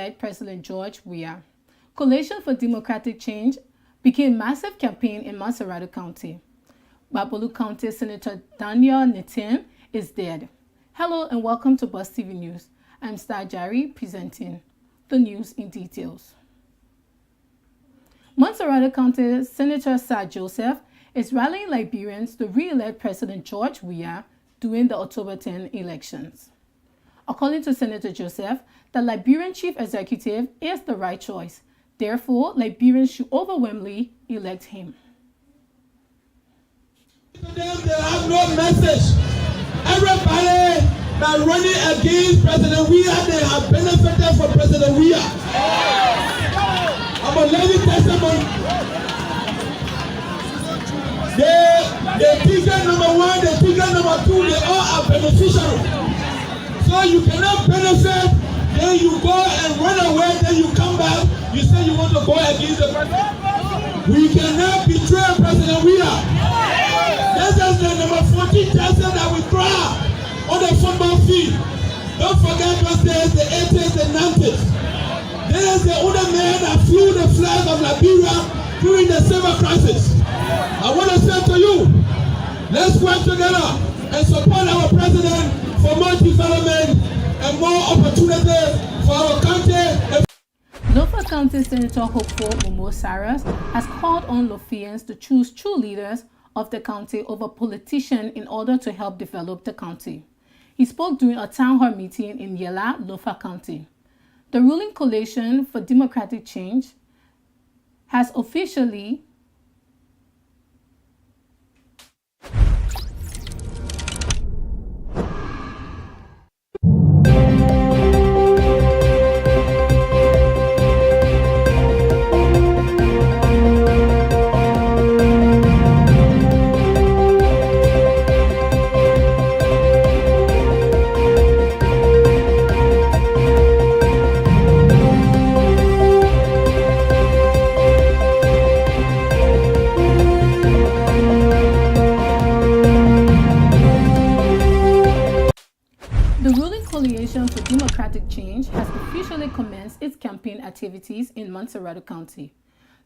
re-elect President George Weah. Coalition for Democratic Change began massive campaign in Montserrat County. Babolu County Senator Daniel Netim is dead. Hello and welcome to Buzz TV News. I'm Star Jari presenting the news in details. Montserrat County Senator Sir Joseph is rallying Liberians to re-elect President George Weah during the October 10 elections. According to Senator Joseph, the Liberian chief executive is the right choice. Therefore, Liberians should overwhelmingly elect him. They have no message. Everybody that running against President Weah, they have benefited from President Weah. I'm a living testimony. The ticket number one, the ticket number two, they all are beneficial. So you cannot benefit, then you go and run away, then you come back, you say you want to go against the president. We cannot betray President Weah. This is the number 14,000 that we cry on the football field. Don't forget those days, the 80s and 90s. This is the other man that flew the flag of Liberia during the civil crisis. I want to say to you, let's work together and support our president for more development and more opportunity for our country. Lofa County Senator Hopeful Momo Saras has called on Lofians to choose true leaders of the county over politicians in order to help develop the county. He spoke during a town hall meeting in Yela, Lofa County. The ruling Coalition for Democratic Change has officially Coalition for Democratic Change has officially commenced its campaign activities in Montserrat County.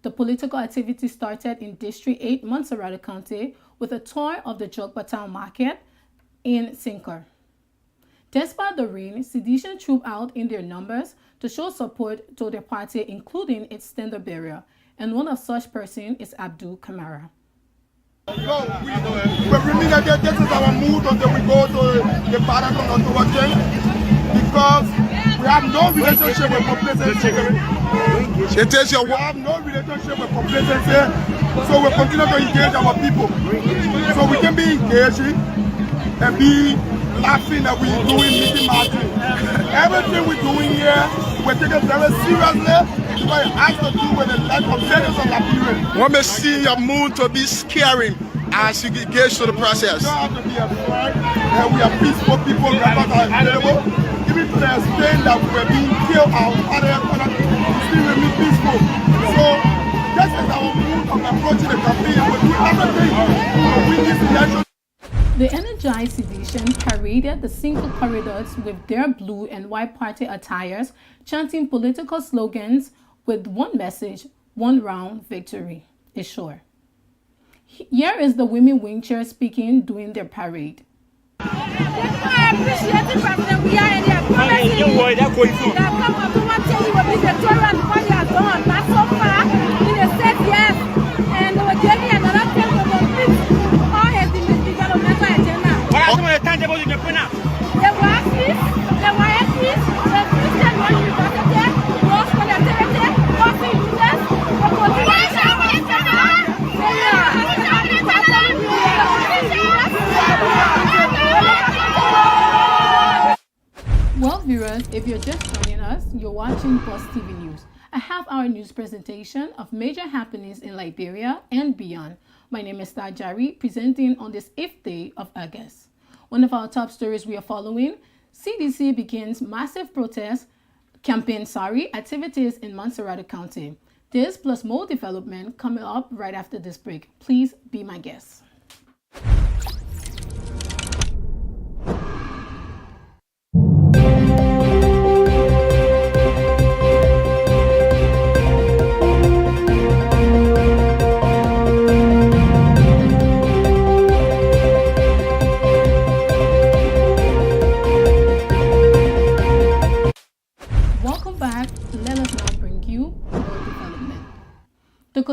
The political activity started in District 8, Montserrat County, with a tour of the Jogba Town Market in Sinker. Despite the rain, sedition trooped out in their numbers to show support to their party, including its standard bearer, and one of such persons is Abdul Kamara. No, we're bringing again, this is our mood until we go to the barrack on October 10th, because we have no relationship with complacency. We have no relationship with complacency, so we continue to engage our people. So we can be engaging and be laughing that we're doing meeting marching. Everything we're doing here, we're taking very seriously. What it has to do with the life of millions of Liberians. One may see your mood to be scaring as you engage to the process. We don't have to be afraid, and we are peaceful people, members are available. Even to the extent that we were being killed, our father still remain peaceful. So this is our mood of approaching the campaign. We do everything to win this election. The energized sedition paraded the single corridors with their blue and white party attires, chanting political slogans with one message: one round victory is sure. Here is the women wing chair speaking during their parade. I appreciate President Weah and their promises that come up to one thing will be victorious before they are done. But so far, they said yes, and they will give me another thing to complete all his developmental agenda. What are some of the tangibles you can put out? The work peace, the wire peace, the Christian World University, World Connectivity, Coffee Users, the continuation of the Well, viewers, if you're just joining us, you're watching Buzz TV News, a half-hour news presentation of major happenings in Liberia and beyond. My name is Star Jari, presenting on this 8th day of August. One of our top stories we are following: CDC begins massive protest campaign activities in Montserrat County. This plus more development coming up right after this break. Please be my guest.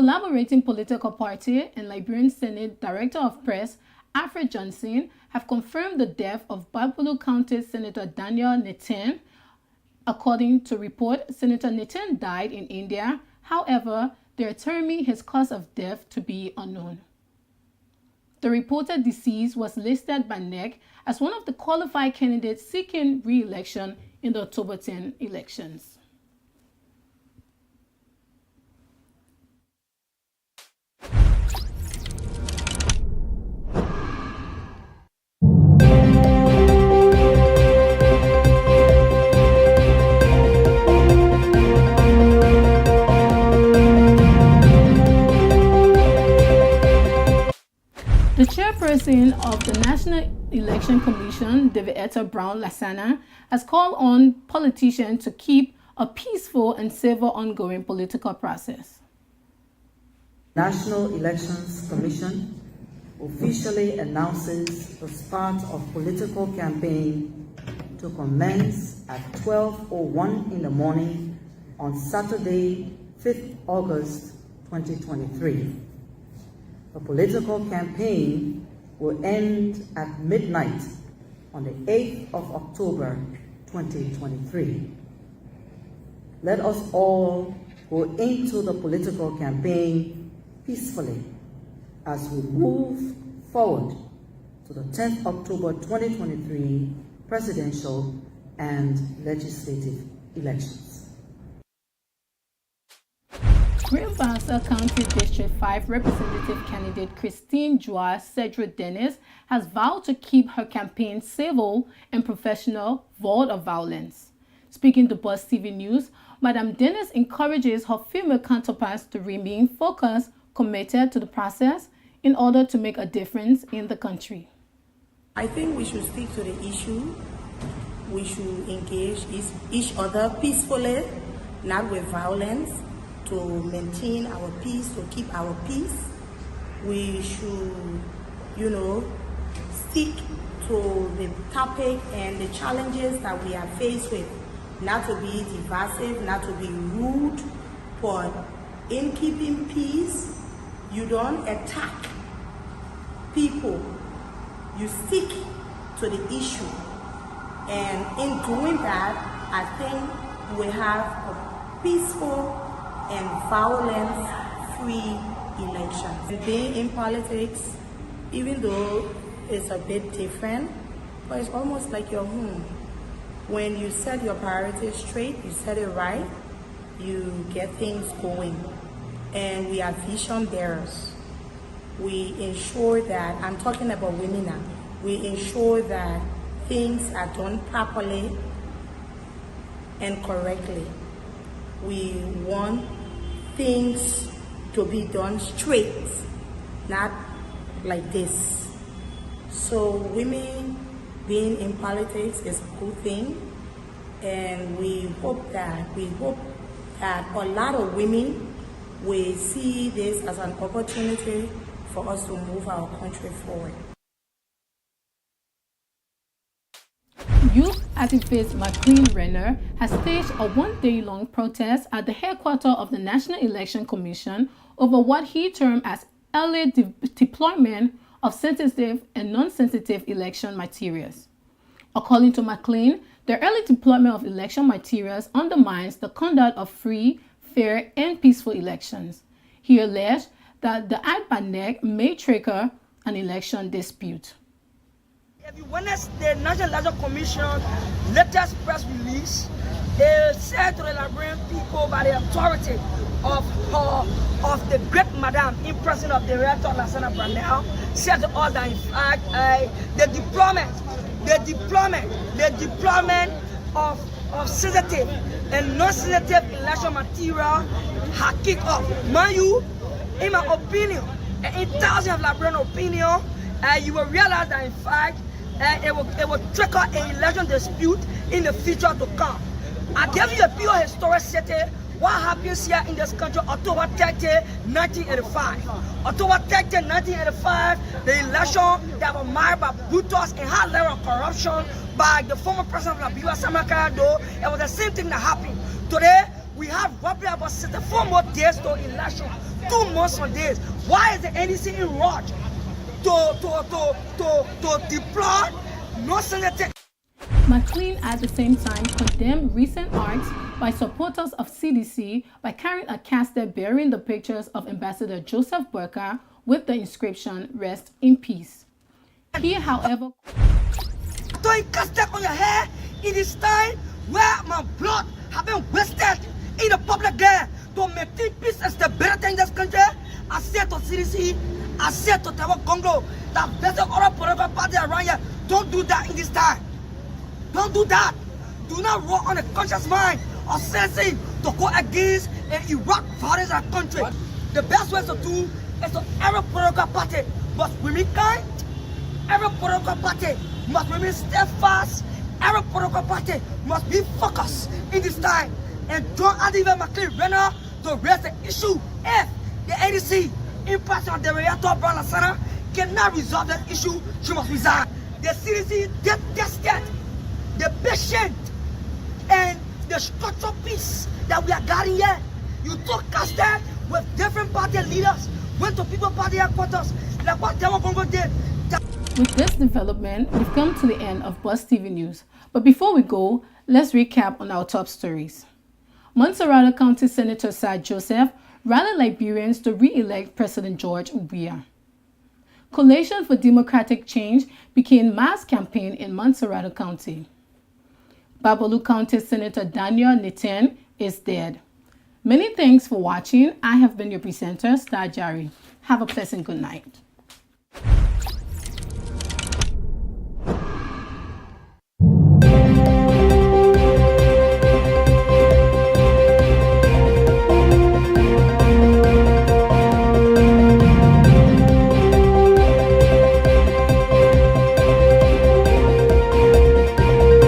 collaborating political party and Liberian Senate Director of Press, Alfred Johnson, have confirmed the death of Babulu County Senator Daniel Nathan. According to report, Senator Nathan died in India. However, they are determining his cause of death to be unknown. The reported decease was listed by NEC as one of the qualified candidates seeking re-election in the October 10 elections. The chairperson of the National Election Commission, David Brown Lasana, has called on politicians to keep a peaceful and civil ongoing political process. National Elections Commission officially announces the start of political campaign to commence at 12:01 in the morning on Saturday, 5th August 2023. The political campaign will end at midnight on the 8th of October 2023. Let us all go into the political campaign peacefully as we move forward to the 10th October 2023 presidential and legislative elections. Greenville County District 5 Representative candidate Christine Joa Cedric Dennis has vowed to keep her campaign civil and professional, void of violence. Speaking to Buzz TV News, Madam Dennis encourages her female counterparts to remain focused, committed to the process in order to make a difference in the country. I think we should stick to the issue. We should engage each other peacefully, not with violence, to maintain our peace, to keep our peace. We should, stick to the topic and the challenges that we are faced with. Not to be divisive, not to be rude, but in keeping peace, you don't attack people. You stick to the issue. And in doing that, I think we have a peaceful and violence-free elections. Being in politics, even though it's a bit different, but it's almost like your home. When you set your priorities straight, you set it right, you get things going. And we are vision bearers. We ensure that, I'm talking about women now, we ensure that things are done properly and correctly. We want things to be done straight, not like this. So women being in politics is a good thing, and we hope that a lot of women will see this as an opportunity for us to move our country forward. Youth activist McLean Renner has staged a one-day-long protest at the headquarters of the National Election Commission over what he termed as early deployment of sensitive and non-sensitive election materials. According to McLean, the early deployment of election materials undermines the conduct of free, fair, and peaceful elections. He alleged that the act by NEC may trigger an election dispute. If you witness the National Election Commission latest press release, they said to the Liberian people by the authority of the great Madam, in person of the Director Lasana Brunel, said to us that in fact the deployment of sensitive and non-sensitive election material had kicked off. Mind you, in my opinion, and in thousands of Liberian opinion, you will realize that in fact it will trigger an election dispute in the future to come. I give you a pure historic setting. What happens here in this country, October 30, 1985. October 30, 1985, the election that was marred by brutus and high level of corruption by the former president of Liberia, it was the same thing that happened. Today, we have roughly about 64 more days to election. 2 months on this. Why is the NDC in rush to deploy non-senator? McLean at the same time condemned recent acts by supporters of CDC by carrying a casket bearing the pictures of Ambassador Joseph Burka with the inscription, "Rest in Peace." He, however, throwing casket on your head in this time where my blood have been wasted in the public there to maintain peace and stability in this country. I said to CDC, I said to Taiwan Congo, that there's other political party around here. Don't do that in this time. Don't do that. Do not work on the conscious mind of citizens to go against and erupt violence in our country. The best way to do is to every political party must remain kind. Every political party must remain steadfast. Every political party must be focused in this time. And don't even McLean Renner to raise the issue if the ADC, in person of the Reactor Brown Center, cannot resolve that issue, she must resign. The CDC detested the patient and the structural peace that we are getting here. You took casted with different party leaders, went to people party headquarters, like what Taiwan Congo did. With this development, we've come to the end of Buzz TV News. But before we go, let's recap on our top stories. Montserrat County Senator Sir Joseph rallied Liberians to re-elect President George Weah. Coalition for Democratic Change began mass campaign in Montserrat County. Babalu County Senator Daniel Niten is dead. Many thanks for watching. I have been your presenter, Star Jari. Have a pleasant good night.